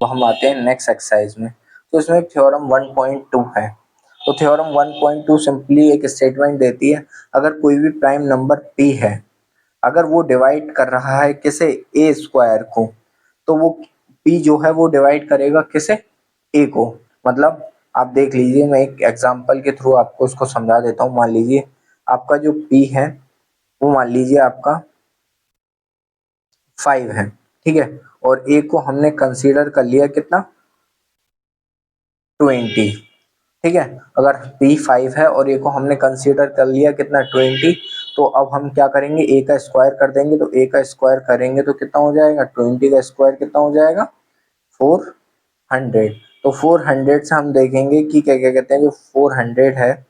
तो हम आते हैं नेक्स्ट एक्सरसाइज में। तो इसमें थ्योरम 1.2 है। तो थ्योरम 1.2 सिंपली एक स्टेटमेंट देती है, अगर कोई भी प्राइम नंबर p है, अगर वो डिवाइड कर रहा है किसे, ए स्क्वायर को, तो वो p जो है वो डिवाइड करेगा किसे, a को। मतलब आप देख लीजिए, मैं एक एग्जांपल के थ्रू आपको इसको समझा देता हूँ। मान लीजिए आपका जो p है वो मान लीजिए आपका 5 है, ठीक है, और a को हमने कंसीडर कर लिया कितना, 20, ठीक है। अगर p 5 है और a को हमने कंसीडर कर लिया कितना, 20, तो अब हम क्या करेंगे, a का स्क्वायर कर देंगे। तो a का स्क्वायर करेंगे तो कितना हो जाएगा, 20 का स्क्वायर कितना हो जाएगा, 400। तो 400 से हम देखेंगे कि क्या क्या कहते हैं, जो 400 है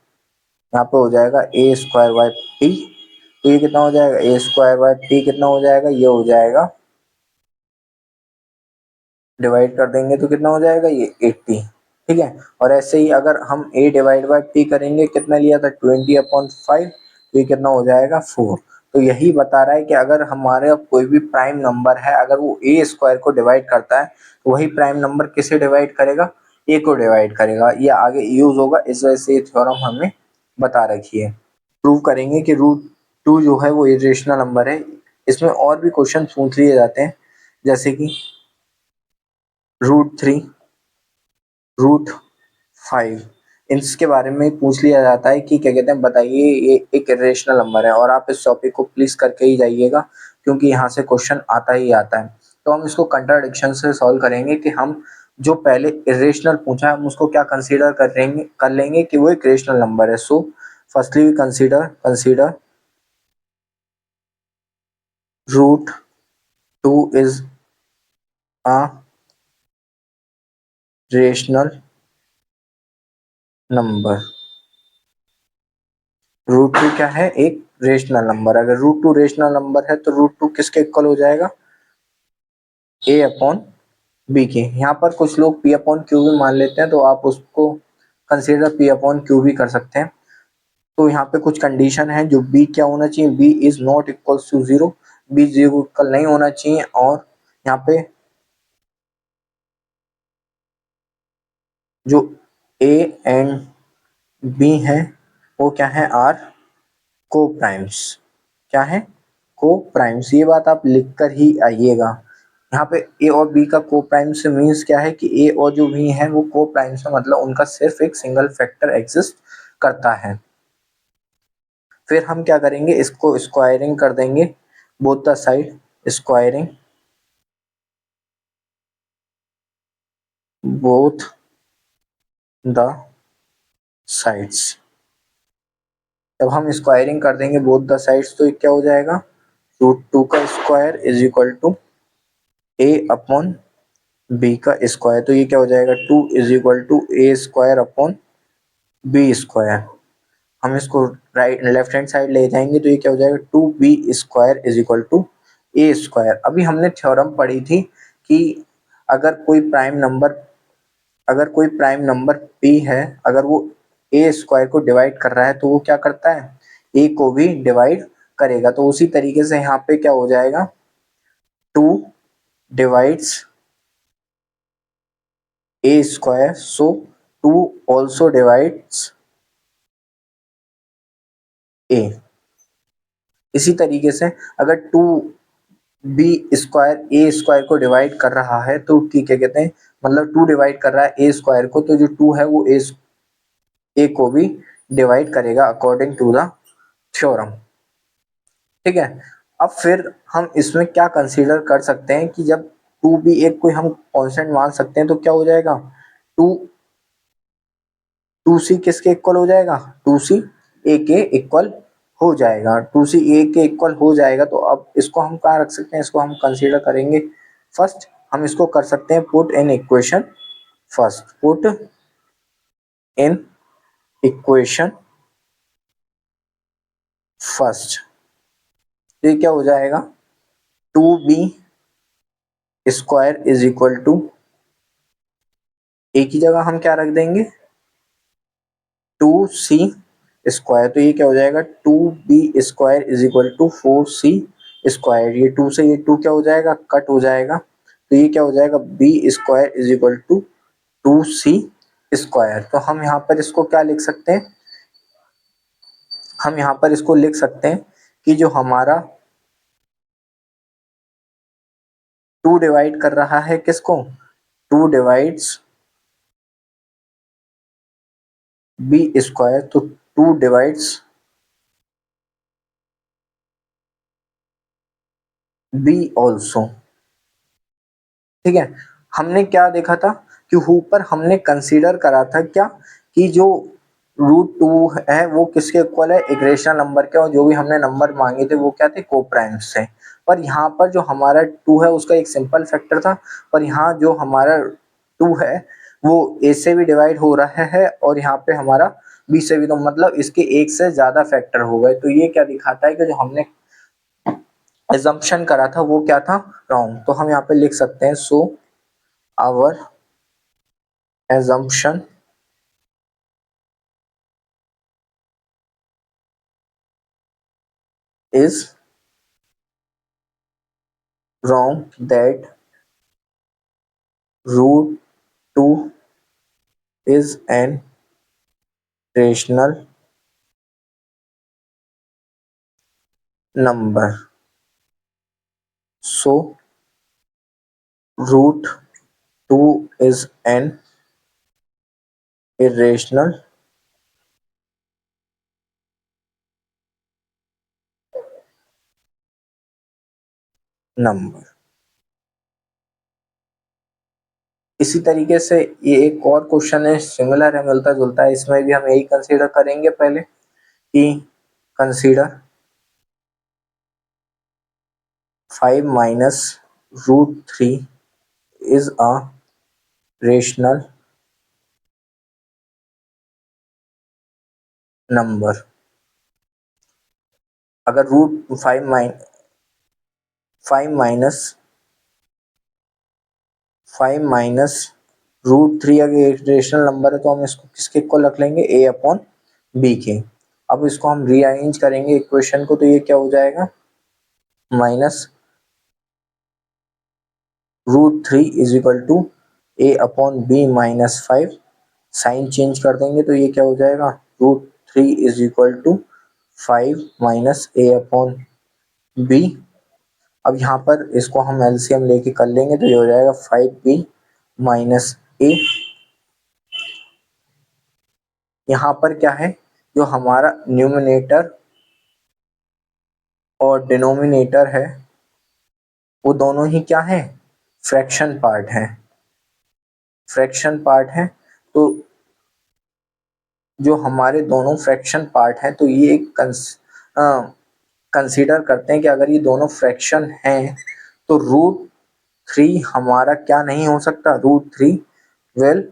यहाँ पे हो जाएगा a स्क्वायर बाय p। तो ये कितना हो जाएगा, a स्क्वायर बाय p कितना हो जाएगा, ये हो जाएगा, डिवाइड कर देंगे तो कितना हो जाएगा, ये 80, ठीक है। और ऐसे ही अगर हम a डिवाइड बाय p करेंगे, कितना लिया था, 20/5, तो ये कितना हो जाएगा, 4। तो यही बता रहा है कि अगर हमारे कोई भी प्राइम नंबर है, अगर वो a स्क्वायर को डिवाइड करता है, तो वही प्राइम नंबर किसे डिवाइड करेगा, a को डिवाइड करेगा। ये आगे यूज होगा, इस वजह से ये थ्योरम हमें बता रखी है। प्रूव करेंगे कि √2 जो है वो इरेशनल नंबर है। इसमें और भी क्वेश्चन पूछ लिए जाते हैं, जैसे कि √3, √5, इसके बारे में पूछ लिया जाता है कि क्या कहते हैं, बताइए ये एक इरेशनल नंबर है। और आप इस टॉपिक को प्लीज करके ही जाइएगा, क्योंकि यहाँ से क्वेश्चन आता ही आता है। तो हम इसको कंट्राडिक्शन से सॉल्व करेंगे कि हम जो पहले इरेशनल पूछा है, हम उसको क्या कंसीडर कर लेंगे कि वो एक रेशनल नंबर है। So firstly we consider √2 is a rational number. √2 क्या है, एक रेशनल नंबर। अगर √2 रेशनल नंबर है तो √2 किसके इक्वल हो जाएगा, a/b के। यहाँ पर कुछ लोग p/q भी मान लेते हैं, तो आप उसको कंसीडर p/q भी कर सकते हैं। तो यहाँ पे कुछ कंडीशन है, जो b क्या होना चाहिए, b is not equal to 0, b 0 equal नहीं होना चाहिए। और यहाँ पे जो a एंड b है वो क्या है, आर को प्राइम्स। क्या है, को प्राइम्स। ये बात आप लिख कर ही आइएगा। यहाँ पे ए और बी का को प्राइम्स मीन्स क्या है कि ए और जो बी है वो को प्राइम्स है, मतलब उनका सिर्फ एक सिंगल फैक्टर एग्जिस्ट करता है। फिर हम क्या करेंगे, इसको स्क्वायरिंग कर देंगे, both the side, squaring both the sides. जब हम स्क्वायरिंग कर देंगे बोथ द साइड्स, तो ये क्या हो जाएगा, √2 का square is equal to a/b का स्क्वायर। तो ये क्या हो जाएगा, 2 is equal to a² b square. हम इसको राइट लेफ्ट हैंड साइड ले जाएंगे तो ये क्या हो जाएगा, 2b² is equal to a²। अभी हमने थ्योरम पढ़ी थी कि अगर कोई प्राइम नंबर p है, अगर वो a² को डिवाइड कर रहा है, तो वो क्या करता है, a को भी डिवाइड करेगा। तो उसी तरीके से यहाँ पे क्या हो जाएगा, 2 divides a², so 2 also divides a। इसी तरीके से अगर 2b² को डिवाइड कर रहा है, तो क्या कहते हैं, मतलब 2 डिवाइड कर रहा है a² को, तो जो 2 है वो a को भी डिवाइड करेगा अकॉर्डिंग टू द थ्योरम, ठीक है। अब फिर हम इसमें क्या कंसीडर कर सकते हैं कि जब 2b एक कोई हम कांस्टेंट मान सकते हैं, तो क्या हो जाएगा, 2 2c किसके इक्वल हो जाएगा, 2c a के इक्वल हो जाएगा। 2c a के इक्वल हो जाएगा। तो अब इसको हम कहाँ रख सकते हैं, इसको हम कंसीडर करेंगे, फर्स्ट हम इसको कर सकते हैं put in equation first, put in equation first. ये क्या हो जाएगा, 2b² is equal to, a की जगह हम क्या रख देंगे, 2c²। तो ये क्या हो जाएगा, 2b² is equal to 4c²। ये 2 से ये 2 क्या हो जाएगा, कट हो जाएगा। तो ये क्या हो जाएगा, B square is equal to 2c square. तो हम यहाँ पर इसको क्या लिख सकते हैं, हम यहाँ पर इसको लिख सकते हैं कि जो हमारा 2 डिवाइड कर रहा है किसको, 2 डिवाइड्स बी स्क्वायर, तो 2 डिवाइड्स बी ऑल्सो। ठीक है, हमने क्या देखा था कि ऊपर हमने कंसीडर करा था क्या, कि जो √2 है वो किसके इक्वल है, एक रेशनल नंबर के, और जो भी हमने नंबर मांगे थे वो क्या थे, कोप्राइम्स थे। पर यहाँ पर जो हमारा 2 है उसका एक सिंपल फैक्टर था, पर यहाँ जो हमारा 2 है वो ए से भी डिवाइड हो रहा है और यहाँ पे हमारा बी से भी, तो मतलब इसके एक से ज्यादा फैक्टर हो गए। तो ये क्या दिखाता है कि जो हमने assumption करा था वो क्या था, रॉन्ग। तो हम यहाँ पे लिख सकते हैं, so our assumption is wrong that √2 is an rational number. So √2 is an irrational number. इसी तरीके से ये एक और क्वेश्चन है, सिमिलर है, मिलता जुलता है, इसमें भी हम यही कंसीडर करेंगे पहले कि consider 5 minus √3 is a rational number। अगर फाइव माइनस √3 अगर एक रेशनल नंबर है तो हम इसको किसके इक्वल रख लेंगे, a अपॉन बी के। अब इसको हम रीअरेंज करेंगे इक्वेशन को, तो ये क्या हो जाएगा, minus √3 is equal to a upon B minus 5, sign change कर देंगे तो ये क्या हो जाएगा, √3 is equal to 5 minus a upon B. अब यहाँ पर इसको हम एलसीएम लेके कर लेंगे तो ये हो जाएगा 5b माइनस ए। यहाँ पर क्या है, जो हमारा न्यूमरेटर और डिनोमिनेटर है वो दोनों ही क्या है, फ्रैक्शन पार्ट है, फ्रैक्शन पार्ट है। तो जो हमारे दोनों फ्रैक्शन पार्ट हैं तो ये कंसीडर करते हैं कि अगर ये दोनों फ्रैक्शन हैं तो √3 हमारा क्या नहीं हो सकता, √3 will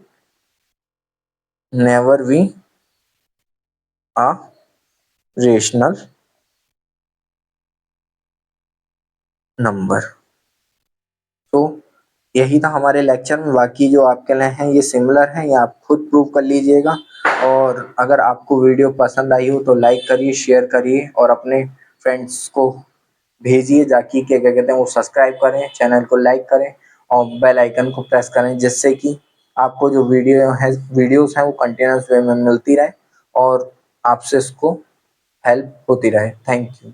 never be a rational number. तो यही था हमारे लेक्चर में, बाकी जो आपके लिए हैं ये सिमिलर हैं, ये आप खुद प्रूव कर लीजिएगा। और अगर आपको वीडियो पसंद आई हो तो लाइक करिए, शेयर करिए और अपने फ्रेंड्स को भेजिए, जाकि क्या कहते हैं वो सब्सक्राइब करें, चैनल को लाइक करें और बेल आइकन को प्रेस करें, जिससे कि आपको जो वीडियोस हैं वो कंटिन्यूस वे में मिलती रहे और आपसे इसको हेल्प होती रहे। Thank you.